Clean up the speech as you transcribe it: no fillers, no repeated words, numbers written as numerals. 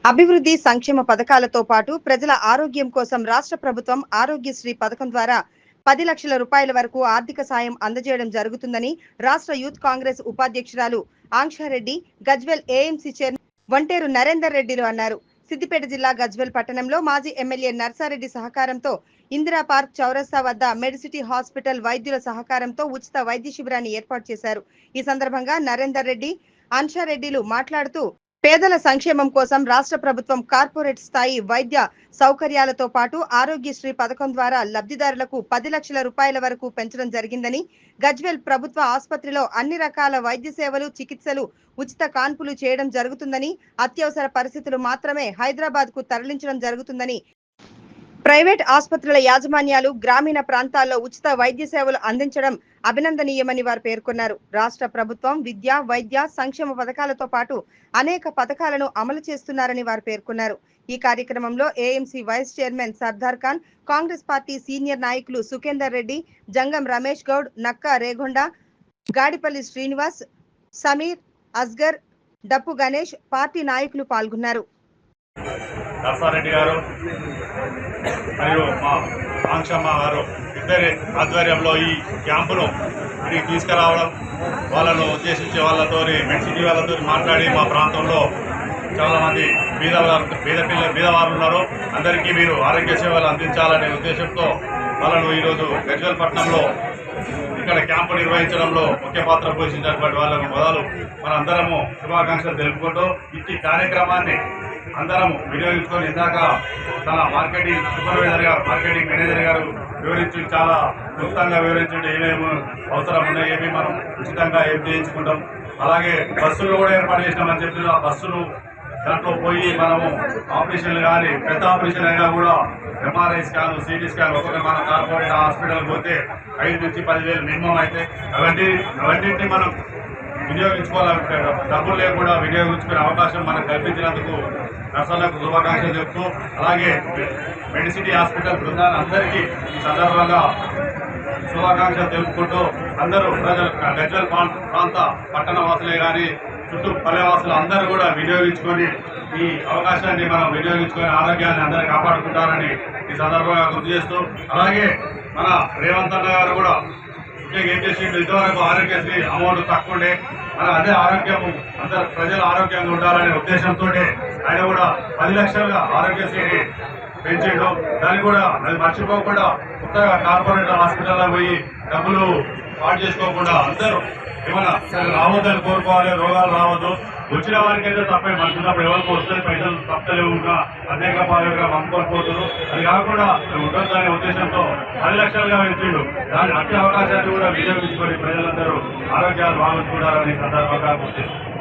అభివృద్ధి సంక్షేమ పథకాలతో పాటు ప్రజల ఆరోగ్యం కోసం రాష్ట్ర ప్రభుత్వం ఆరోగ్యశ్రీ పథకం ద్వారా 10 లక్షల రూపాయల వరకు ఆర్థిక సాయం అందజేయడం జరుగుతుందని రాష్ట్ర యూత్ కాంగ్రెస్ ఉపాధ్యక్షురాలు ఆంక్షారెడ్డి, గజ్వెల్ ఏఎంసీ చైర్మన్ వంటేరు నరేందర్ రెడ్డిలు అన్నారు. సిద్దిపేట జిల్లా గజ్వెల్ పట్టణంలో మాజీ ఎమ్మెల్యే నర్సారెడ్డి సహకారంతో ఇందిరా పార్క్ చౌరస్తా వద్ద మెడిసిటీ హాస్పిటల్ వైద్యుల సహకారంతో ఉచిత వైద్య శిబిరాన్ని ఏర్పాటు చేశారు. ఈ సందర్భంగా నరేందర్ రెడ్డి, ఆంక్షారెడ్డిలు మాట్లాడుతూ పేదల సంక్షేమం కోసం రాష్ట్ర ప్రభుత్వం కార్పొరేట్ స్థాయి వైద్య సౌకర్యాలతో పాటు ఆరోగ్యశ్రీ పథకం ద్వారా లబ్ధిదారులకు 10 లక్షల రూపాయల వరకు పెంచడం జరిగిందని, గజ్వెల్ ప్రభుత్వ ఆసుపత్రిలో అన్ని రకాల వైద్య సేవలు, చికిత్సలు, ఉచిత కాన్పులు చేయడం జరుగుతుందని, అత్యవసర పరిస్థితులు మాత్రమే హైదరాబాద్ కు తరలించడం జరుగుతుందని, ప్రైవేట్ ఆసుపత్రుల యాజమాన్యాలు గ్రామీణ ప్రాంతాల్లో ఉచిత వైద్య సేవలు అందించడం అభినందనీయమని వారు పేర్కొన్నారు. రాష్ట్ర ప్రభుత్వం విద్య, వైద్య, సంక్షేమ పథకాలతో పాటు అనేక పథకాలను అమలు చేస్తున్నారని వారు పేర్కొన్నారు. ఈ కార్యక్రమంలో AMC vice chairman Sardar Khan, Congress party senior నాయకులు సుఖేందర్ రెడ్డి, జంగం రమేష్ గౌడ్, నక్క రేగొండ, గాడిపల్లి శ్రీనివాస్, సమీర్, అస్గర్, డప్పు గణేష్, పార్టీ నాయకులు పాల్గొన్నారు. నర్సారెడ్డి గారు మరియు మా ఆంక్షమ్మ గారు ఇద్దరి ఆధ్వర్యంలో ఈ క్యాంపును ఇక్కడికి తీసుకురావడం, వాళ్ళను ఉద్దేశించి మెడిసిటీ వాళ్ళతో మాట్లాడి మా ప్రాంతంలో చాలామంది బీదవారు ఉన్నారు, అందరికీ మీరు ఆరోగ్య సేవలు అందించాలనే ఉద్దేశంతో వాళ్ళను ఈరోజు గజ్వెల్ పట్టణంలో ఇక్కడ క్యాంపు నిర్వహించడంలో ముఖ్య పాత్ర పోషించినటువంటి వాళ్ళకు మొదలు మనందరము శుభాకాంక్షలు తెలుపుకుంటూ ఇట్టి కార్యక్రమాన్ని అందరము వినియోగించుకొని ఇందాక తన మార్కెటింగ్ సూపర్వైజర్ గారు, మార్కెటింగ్ మేనేజర్ గారు వివరించి చాలా క్లుప్తంగా వివరించండి ఏమేమి అవసరం ఉన్నాయి, ఏమి మనం ఉచితంగా ఏం చేయించుకుంటాం. అలాగే బస్సులు కూడా ఏర్పాటు చేసినామని చెప్పి ఆ బస్సులు దాంట్లో పోయి మనము ఆపరేషన్లు కానీ పెద్ద ఆపరేషన్ అయినా కూడా ఎంఆర్ఐ స్కాన్, సిటీ స్కాన్ ఒక్కొక్క మన కార్పొరేట్ హాస్పిటల్ పోతే 5 నుంచి 10,000 మినిమం అయితే అవన్నింటినీ మనం వినియోగించుకోవాలంటే డబ్బులు లేకుండా వినియోగించుకునే అవకాశం మనకు కల్పించినందుకు నర్సులకు శుభాకాంక్షలు చెప్తూ, అలాగే మెడిసిటీ హాస్పిటల్ బృందాన్ని అందరికీ ఈ సందర్భంగా శుభాకాంక్షలు తెలుపుకుంటూ అందరూ ప్రజలు గజ్వెల్ ప్రాంత పట్టణ వాసులే కానీ చుట్టూ పల్లెవాసులు అందరూ కూడా వినియోగించుకొని ఈ అవకాశాన్ని మనం వినియోగించుకొని ఆరోగ్యాన్ని అందరూ కాపాడుకుంటారని ఈ సందర్భంగా గుర్తు చేస్తూ, అలాగే మన రేవంత్ అన్న గారు కూడా ఏం చేసిండు, ఇంతవరకు ఆరోగ్యశ్రీ అమౌంట్ తక్కువ ఉండే మన అదే ఆరోగ్యము అందరు ప్రజలు ఆరోగ్యంగా ఉండాలనే ఉద్దేశంతో ఆయన కూడా 10 లక్షలుగా ఆరోగ్యశ్రీని పెంచిండు. దాన్ని కూడా అది మర్చిపోకుండా కొత్తగా కార్పొరేట్ హాస్పిటల్లో పోయి డబ్బులు పాటు చేసుకోకుండా అందరూ ఏమన్నా రావద్దని కోరుకోవాలి, రోగాలు రావద్దు. వచ్చిన వారికి అయితే తప్పే మనకున్నప్పుడు ఎవరికి వస్తే పైసలు తప్పలేవు, అనేక పాలుగా పంపుకోకపోతున్నారు. అది కాకుండా ఉండొద్దనే ఉద్దేశంతో 10 లక్షలుగా పెంచిండు. దాని అతి అవకాశాన్ని కూడా వినియోగించుకొని ప్రజలందరూ ఆరోగ్యాలు బాగుంచుకుంటారని సందర్భంగా గుర్తిస్తారు.